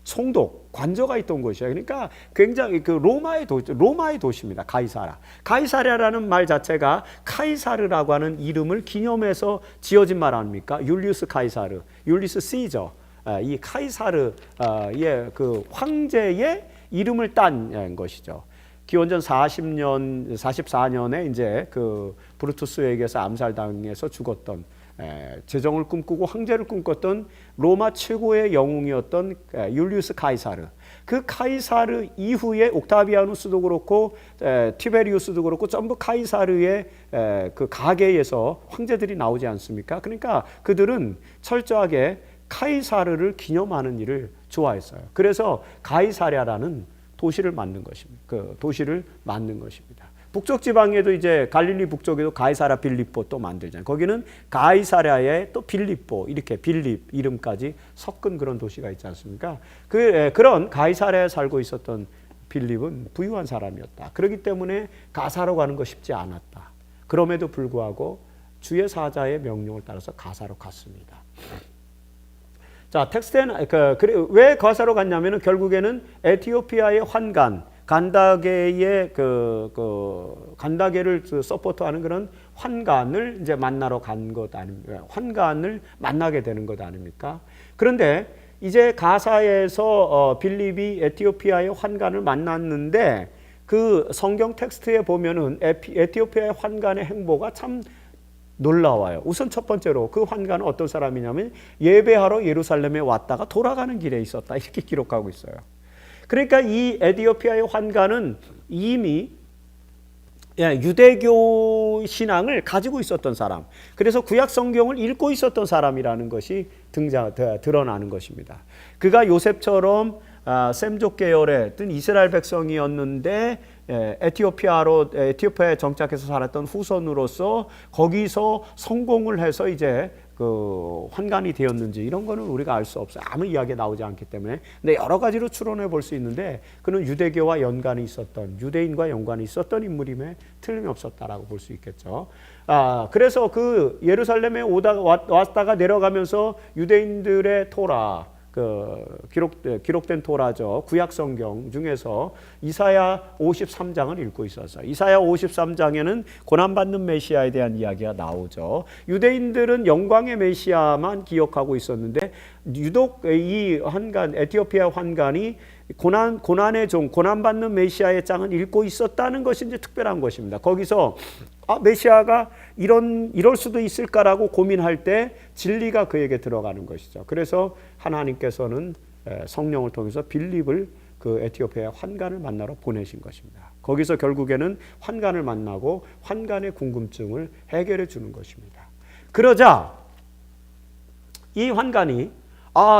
총독 관저가 있던 곳이에요. 그러니까 굉장히 그 로마의 도시입니다. 가이사랴라는 말 자체가 카이사르라고 하는 이름을 기념해서 지어진 말 아닙니까? 율리우스 카이사르, 율리우스 시저, 이 카이사르의 그 황제의 이름을 딴 것이죠. 기원전 44년에 이제 그 브루투스에게서 암살당해서 죽었던 재정을 꿈꾸고 황제를 꿈꿨던 로마 최고의 영웅이었던 율리우스 카이사르. 그 카이사르 이후에 옥타비아누스도 그렇고 티베리우스도 그렇고 전부 카이사르의 그 가계에서 황제들이 나오지 않습니까? 그러니까 그들은 철저하게 카이사르를 기념하는 일을 좋아했어요. 그래서 가이사랴라는 도시를 만든 것입니다. 그 도시를 만든 것입니다. 북쪽 지방에도 이제 갈릴리 북쪽에도 가이사랴 빌립보 또 만들잖아요. 거기는 가이사랴에 또 빌립보 이렇게 빌립 이름까지 섞은 그런 도시가 있지 않습니까? 그런 가이사랴에 살고 있었던 빌립은 부유한 사람이었다. 그렇기 때문에 가사로 가는 거 쉽지 않았다. 그럼에도 불구하고 주의 사자의 명령을 따라서 가사로 갔습니다. 자, 텍스트에는 왜 가사로 갔냐면은 결국에는 에티오피아의 환관, 간다게의 간다게를 서포트하는 그런 환관을 이제 만나러 간 것 아닙니까? 환관을 만나게 되는 것 아닙니까? 그런데 이제 가사에서 빌립이 에티오피아의 환관을 만났는데 그 성경 텍스트에 보면은 에티오피아의 환관의 행보가 참 놀라워요. 우선 첫 번째로 그 환관은 어떤 사람이냐면 예배하러 예루살렘에 왔다가 돌아가는 길에 있었다 이렇게 기록하고 있어요. 그러니까 이 에티오피아의 환관은 이미 유대교 신앙을 가지고 있었던 사람, 그래서 구약 성경을 읽고 있었던 사람이라는 것이 드러나는 것입니다. 그가 요셉처럼 셈족 계열의 이스라엘 백성이었는데 에티오피아에 정착해서 살았던 후손으로서 거기서 성공을 해서 이제 그 환관이 되었는지 이런 거는 우리가 알 수 없어요. 아무 이야기가 나오지 않기 때문에. 근데 여러 가지로 추론해 볼 수 있는데 그는 유대교와 연관이 있었던, 유대인과 연관이 있었던 인물임에 틀림이 없었다라고 볼 수 있겠죠. 그래서 그 예루살렘에 왔다가 내려가면서 유대인들의 토라, 기록된 토라죠. 구약 성경 중에서 이사야 53장을 읽고 있었어요. 이사야 53장에는 고난받는 메시아에 대한 이야기가 나오죠. 유대인들은 영광의 메시아만 기억하고 있었는데 유독 이 환관, 에티오피아 환관이 고난의 종, 고난받는 메시아의 장을 읽고 있었다는 것이 이제 특별한 것입니다. 거기서 메시아가 이럴 수도 있을까라고 고민할 때 진리가 그에게 들어가는 것이죠. 그래서 하나님께서는 성령을 통해서 빌립을 그 에티오피아의 환관을 만나러 보내신 것입니다. 거기서 결국에는 환관을 만나고 환관의 궁금증을 해결해 주는 것입니다. 그러자 이 환관이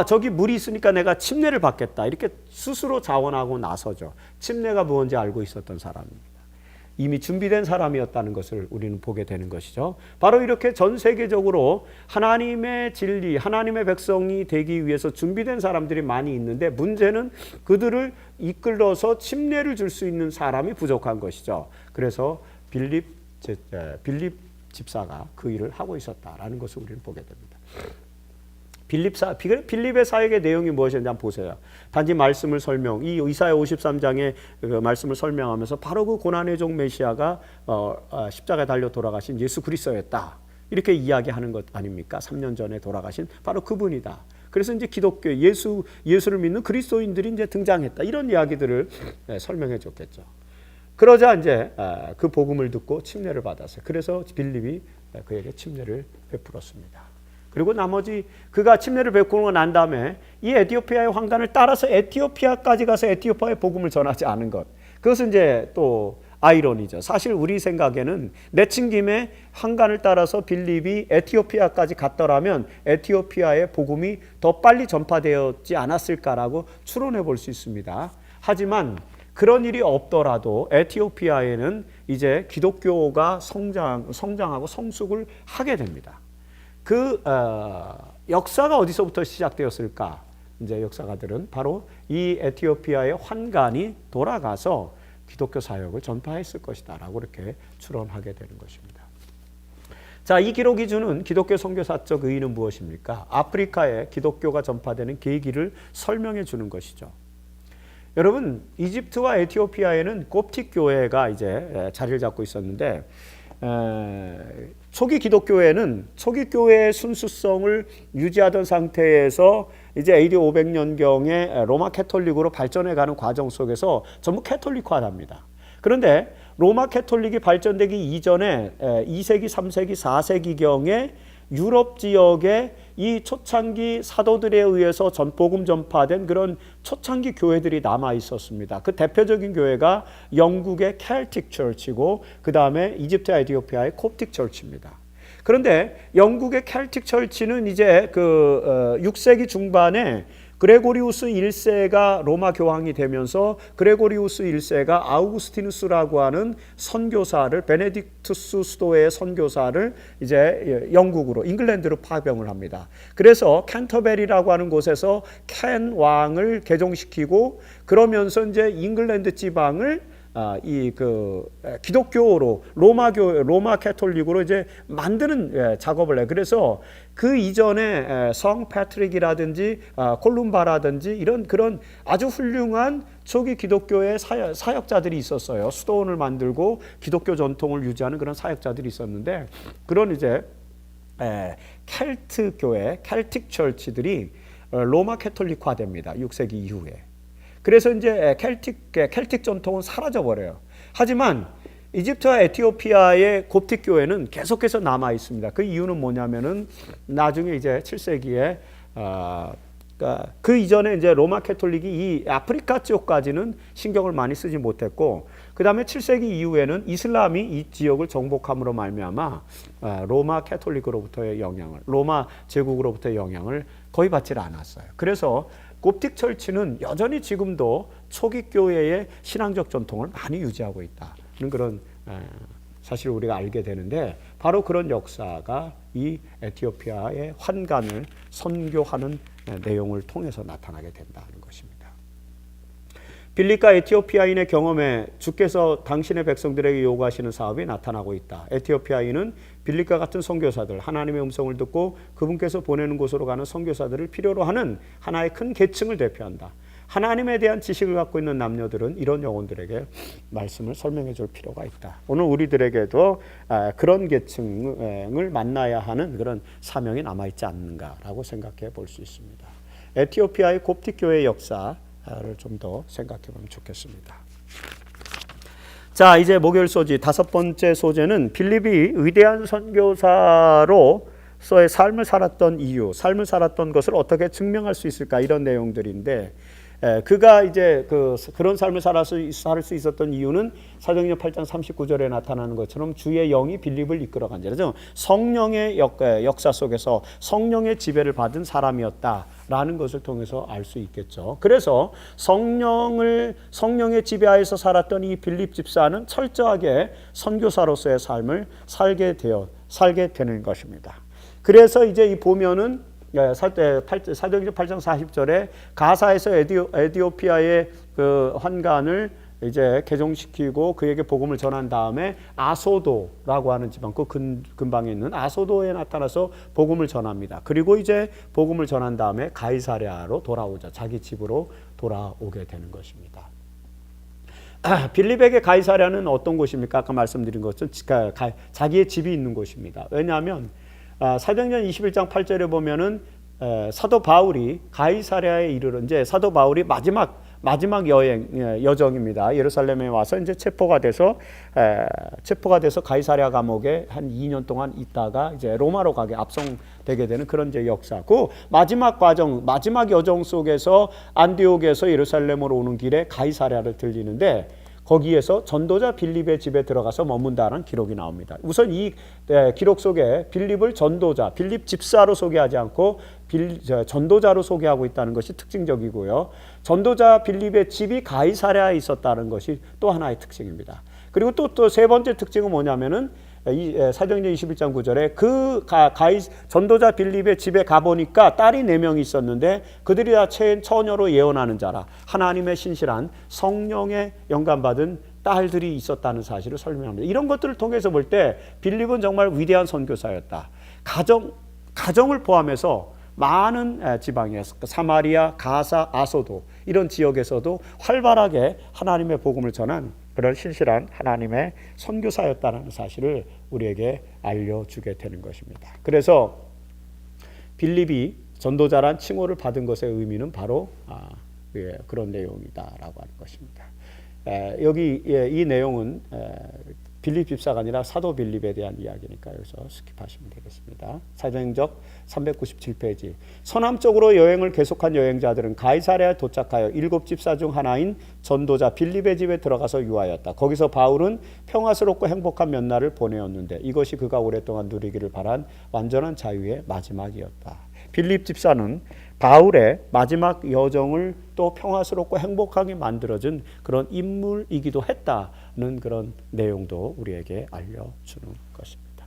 저기 물이 있으니까 내가 침례를 받겠다 이렇게 스스로 자원하고 나서죠. 침례가 무엇인지 알고 있었던 사람입니다. 이미 준비된 사람이었다는 것을 우리는 보게 되는 것이죠. 바로 이렇게 전 세계적으로 하나님의 진리, 하나님의 백성이 되기 위해서 준비된 사람들이 많이 있는데 문제는 그들을 이끌어서 침례를 줄 수 있는 사람이 부족한 것이죠. 그래서 빌립 집사가 그 일을 하고 있었다라는 것을 우리는 보게 됩니다. 빌립의 사역의 내용이 무엇이었는지 한번 보세요. 단지 말씀을 이 이사야 53장의 그 말씀을 설명하면서 바로 그 고난의 종 메시아가 십자가에 달려 돌아가신 예수 그리스도였다. 이렇게 이야기하는 것 아닙니까? 3년 전에 돌아가신 바로 그분이다. 그래서 이제 기독교 예수를 믿는 그리스도인들이 이제 등장했다. 이런 이야기들을 설명해 줬겠죠. 그러자 이제 그 복음을 듣고 침례를 받았어요. 그래서 빌립이 그에게 침례를 베풀었습니다. 그리고 나머지 그가 침례를 베풀고 난 다음에 이 에티오피아의 황관을 따라서 에티오피아까지 가서 에티오피아의 복음을 전하지 않은 것. 그것은 이제 또 아이러니죠. 사실 우리 생각에는 내친김에 황관을 따라서 빌립이 에티오피아까지 갔더라면 에티오피아의 복음이 더 빨리 전파되었지 않았을까라고 추론해 볼 수 있습니다. 하지만 그런 일이 없더라도 에티오피아에는 이제 기독교가 성장하고 성숙을 하게 됩니다. 그 역사가 어디서부터 시작되었을까? 이제 역사가들은 바로 이 에티오피아의 환관이 돌아가서 기독교 사역을 전파했을 것이다라고 이렇게 추론하게 되는 것입니다. 자, 이 기록이 주는 기독교 선교사적 의의는 무엇입니까? 아프리카에 기독교가 전파되는 계기를 설명해 주는 것이죠. 여러분, 이집트와 에티오피아에는 콥틱 교회가 이제 자리를 잡고 있었는데 초기 기독교회는 초기 교회의 순수성을 유지하던 상태에서 이제 AD 500년경에 로마 캐톨릭으로 발전해가는 과정 속에서 전부 캐톨릭화합니다. 그런데 로마 캐톨릭이 발전되기 이전에 2세기, 3세기, 4세기경에 유럽 지역에 이 초창기 사도들에 의해서 복음 전파된 그런 초창기 교회들이 남아 있었습니다. 그 대표적인 교회가 영국의 켈틱 처치고 그 다음에 이집트와 에티오피아의 콥틱 처치입니다. 그런데 영국의 켈틱 처치는 이제 6세기 중반에 그레고리우스 1세가 로마 교황이 되면서 그레고리우스 1세가 아우구스티누스라고 하는 선교사를 베네딕투스 수도의 선교사를 이제 영국으로 잉글랜드로 파병을 합니다. 그래서 캔터베리라고 하는 곳에서 켄 왕을 개종시키고 그러면서 이제 잉글랜드 지방을 기독교로 로마 캐톨릭으로 이제 만드는 작업을 해요. 그래서 그 이전에 성 패트릭이라든지 콜룸바라든지 이런 그런 아주 훌륭한 초기 기독교의 사역자들이 있었어요. 수도원을 만들고 기독교 전통을 유지하는 그런 사역자들이 있었는데 그런 이제 켈트 교회, 켈틱 처치들이 로마 캐톨릭화됩니다. 6세기 이후에. 그래서 이제 켈틱 전통은 사라져버려요. 하지만 이집트와 에티오피아의 콥틱 교회는 계속해서 남아 있습니다. 그 이유는 뭐냐면은 나중에 이제 7세기에 그 이전에 이제 로마 캐톨릭이 이 아프리카 지역까지는 신경을 많이 쓰지 못했고 그 다음에 7세기 이후에는 이슬람이 이 지역을 정복함으로 말미암아 로마 캐톨릭으로부터의 영향을 로마 제국으로부터의 영향을 거의 받지 않았어요. 그래서 콥틱 처치는 여전히 지금도 초기 교회의 신앙적 전통을 많이 유지하고 있다는 그런 사실을 우리가 알게 되는데 바로 그런 역사가 이 에티오피아의 환관을 선교하는 내용을 통해서 나타나게 된다는 것입니다. 빌립과 에티오피아인의 경험에 주께서 당신의 백성들에게 요구하시는 사업이 나타나고 있다. 에티오피아인은 빌립과 같은 선교사들, 하나님의 음성을 듣고 그분께서 보내는 곳으로 가는 선교사들을 필요로 하는 하나의 큰 계층을 대표한다. 하나님에 대한 지식을 갖고 있는 남녀들은 이런 영혼들에게 말씀을 설명해 줄 필요가 있다. 오늘 우리들에게도 그런 계층을 만나야 하는 그런 사명이 남아있지 않는가라고 생각해 볼 수 있습니다. 에티오피아의 콥틱 교회의 역사를 좀 더 생각해 보면 좋겠습니다. 자, 이제 목요일 소지 다섯 번째 소재는 빌립이 위대한 선교사로서의 삶을 살았던 이유, 삶을 살았던 것을 어떻게 증명할 수 있을까 이런 내용들인데 그가 이제 그런 삶을 살 수 있었던 이유는 사도행전 8장 39절에 나타나는 것처럼 주의 영이 빌립을 이끌어간 자죠. 성령의 역사 속에서 성령의 지배를 받은 사람이었다라는 것을 통해서 알 수 있겠죠. 그래서 성령의 지배하에서 살았던 이 빌립 집사는 철저하게 선교사로서의 삶을 살게 되는 것입니다. 그래서 이제 이 보면은 사도행전 8장 40절에 가사에서 에티오피아의 그 환관을 이제 개종시키고 그에게 복음을 전한 다음에 아소도라고 하는 지방, 그 근방에 있는 아소도에 나타나서 복음을 전합니다. 그리고 이제 복음을 전한 다음에 가이사랴로 돌아오죠. 자기 집으로 돌아오게 되는 것입니다. 빌립에게 가이사랴는 어떤 곳입니까? 아까 말씀드린 것처럼 자기의 집이 있는 곳입니다. 왜냐하면 사도행전 21장 8절에 보면은 사도 바울이 가이사랴에 이르러 이제 사도 바울이 마지막 여정입니다. 예루살렘에 와서 이제 체포가 돼서 가이사랴 감옥에 한 2년 동안 있다가 이제 로마로 가게 압송되게 되는 그런 이제 역사. 그 마지막 여정 속에서 안디옥에서 예루살렘으로 오는 길에 가이사랴를 들리는데 거기에서 전도자 빌립의 집에 들어가서 머문다는 기록이 나옵니다. 우선 이 기록 속에 빌립을 빌립 집사로 소개하지 않고 전도자로 소개하고 있다는 것이 특징적이고요. 전도자 빌립의 집이 가이사랴에 있었다는 것이 또 하나의 특징입니다. 그리고 또 세 번째 특징은 뭐냐면은 사도행전 21장 9절에 전도자 빌립의 집에 가보니까 딸이 4명이 있었는데 그들이 다 처녀로 예언하는 자라 하나님의 신실한 성령의 영감받은 딸들이 있었다는 사실을 설명합니다. 이런 것들을 통해서 볼 때 빌립은 정말 위대한 선교사였다. 가정을 포함해서 많은 지방에서 사마리아, 가사, 아소도 이런 지역에서도 활발하게 하나님의 복음을 전한 그런 신실한 하나님의 선교사였다는 사실을 우리에게 알려주게 되는 것입니다. 그래서 빌립이 전도자란 칭호를 받은 것의 의미는 바로 그런 내용이다라고 하는 것입니다. 여기 이 내용은 빌립 집사가 아니라 사도 빌립에 대한 이야기니까 여기서 스킵하시면 되겠습니다. 사도행적 397페이지. 서남쪽으로 여행을 계속한 여행자들은 가이사랴에 도착하여 7 집사 중 하나인 전도자 빌립의 집에 들어가서 유하였다. 거기서 바울은 평화스럽고 행복한 몇 날을 보내었는데 이것이 그가 오랫동안 누리기를 바란 완전한 자유의 마지막이었다. 빌립 집사는 바울의 마지막 여정을 또 평화스럽고 행복하게 만들어준 그런 인물이기도 했다는 그런 내용도 우리에게 알려주는 것입니다.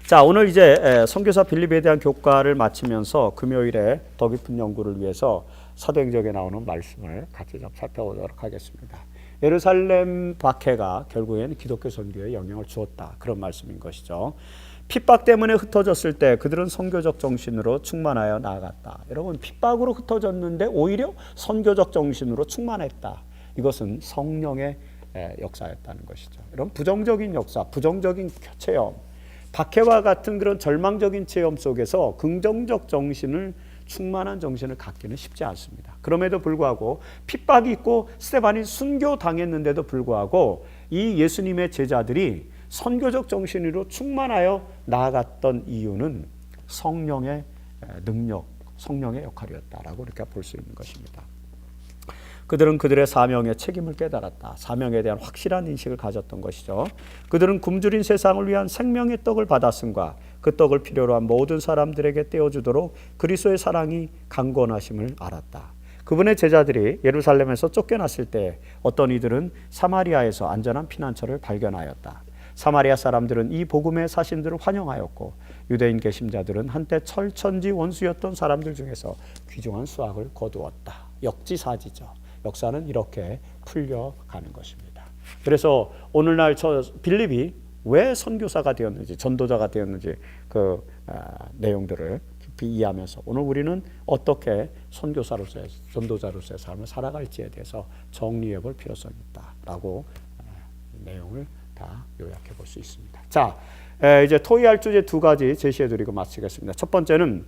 자, 오늘 이제 선교사 빌립에 대한 교과를 마치면서 금요일에 더 깊은 연구를 위해서 사도행전에 나오는 말씀을 같이 좀 살펴보도록 하겠습니다. 예루살렘 박해가 결국에는 기독교 선교에 영향을 주었다. 그런 말씀인 것이죠. 핍박 때문에 흩어졌을 때 그들은 선교적 정신으로 충만하여 나아갔다. 여러분, 핍박으로 흩어졌는데 오히려 선교적 정신으로 충만했다. 이것은 성령의 역사였다는 것이죠. 여러분, 부정적인 역사, 부정적인 체험, 박해와 같은 그런 절망적인 체험 속에서 긍정적 정신을 충만한 정신을 갖기는 쉽지 않습니다. 그럼에도 불구하고 핍박이 있고 스데반이 순교당했는데도 불구하고 이 예수님의 제자들이 선교적 정신으로 충만하여 나아갔던 이유는 성령의 능력, 성령의 역할이었다라고 이렇게 볼 수 있는 것입니다. 그들은 그들의 사명의 책임을 깨달았다. 사명에 대한 확실한 인식을 가졌던 것이죠. 그들은 굶주린 세상을 위한 생명의 떡을 받았음과 그 떡을 필요로 한 모든 사람들에게 떼어주도록 그리스도의 사랑이 강건하심을 알았다. 그분의 제자들이 예루살렘에서 쫓겨났을 때 어떤 이들은 사마리아에서 안전한 피난처를 발견하였다. 사마리아 사람들은 이 복음의 사신들을 환영하였고 유대인 개심자들은 한때 철천지 원수였던 사람들 중에서 귀중한 수확을 거두었다. 역지사지죠. 역사는 이렇게 풀려가는 것입니다. 그래서 오늘날 빌립이 왜 선교사가 되었는지, 전도자가 되었는지 그 내용들을 깊이 이해하면서 오늘 우리는 어떻게 선교사로서의, 전도자로서의 삶을 살아갈지에 대해서 정리해 볼 필요성이 있다라고 내용을 다 요약해 볼 수 있습니다. 자, 이제 토의할 주제 2가지 제시해 드리고 마치겠습니다. 첫 번째는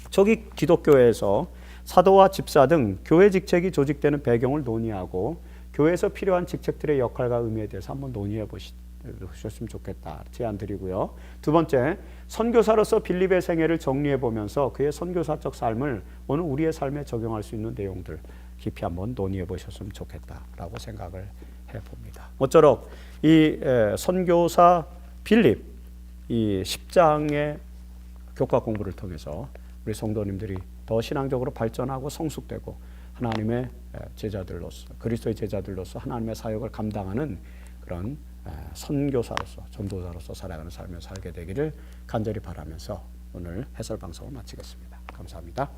초기 기독교회에서 사도와 집사 등 교회 직책이 조직되는 배경을 논의하고 교회에서 필요한 직책들의 역할과 의미에 대해서 한번 논의해 보셨으면 좋겠다 제안 드리고요. 두 번째, 선교사로서 빌립의 생애를 정리해 보면서 그의 선교사적 삶을 오늘 우리의 삶에 적용할 수 있는 내용들 깊이 한번 논의해 보셨으면 좋겠다라고 생각을 해봅니다. 모쪼록 이 선교사 빌립 이 10장의 교과 공부를 통해서 우리 성도님들이 더 신앙적으로 발전하고 성숙되고 하나님의 제자들로서, 그리스도의 제자들로서 하나님의 사역을 감당하는 그런 선교사로서, 전도자로서 살아가는 삶을 살게 되기를 간절히 바라면서 오늘 해설 방송을 마치겠습니다. 감사합니다.